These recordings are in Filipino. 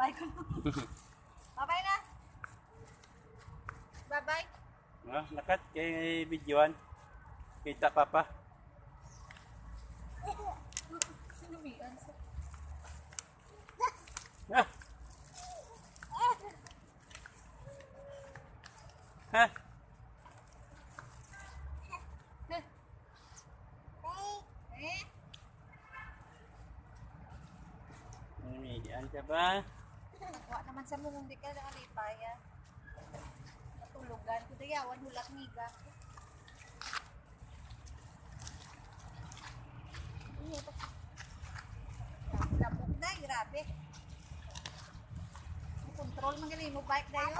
Bye ko na. Bye-bye na. Bye-bye. Ah, lakat kay videoan. Kita papa. Sinubian sa... Ah. Ha? Eh? Umiiyan ka ba? Nakuha naman sa mong hindi ka nakalipaya. Natulugan ko dayawan, hulak ngiga. Lapok na, grabe. Control man gali mo bike dayo.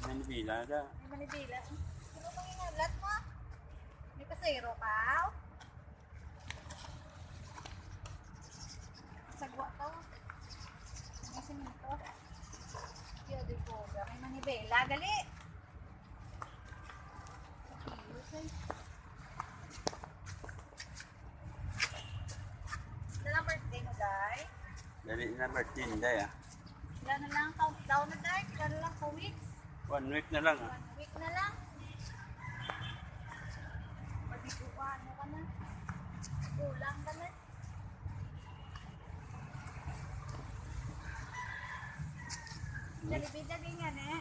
Manibila ka. May manibila. Ano bang inalat mo? May pasero ka? Sagwa to. May sinito. Yo, di po. May manibela. Gali. Okay. Ito lang birthday mo, Day. Dali na Martin, day ah. Ilan na lang countdown na, Day? Ilan na lang 2 weeks? 1 week na lang ah. 1 week na lang. Pagikuan mo ka na. Kulang ka na. Jollibee din yan eh.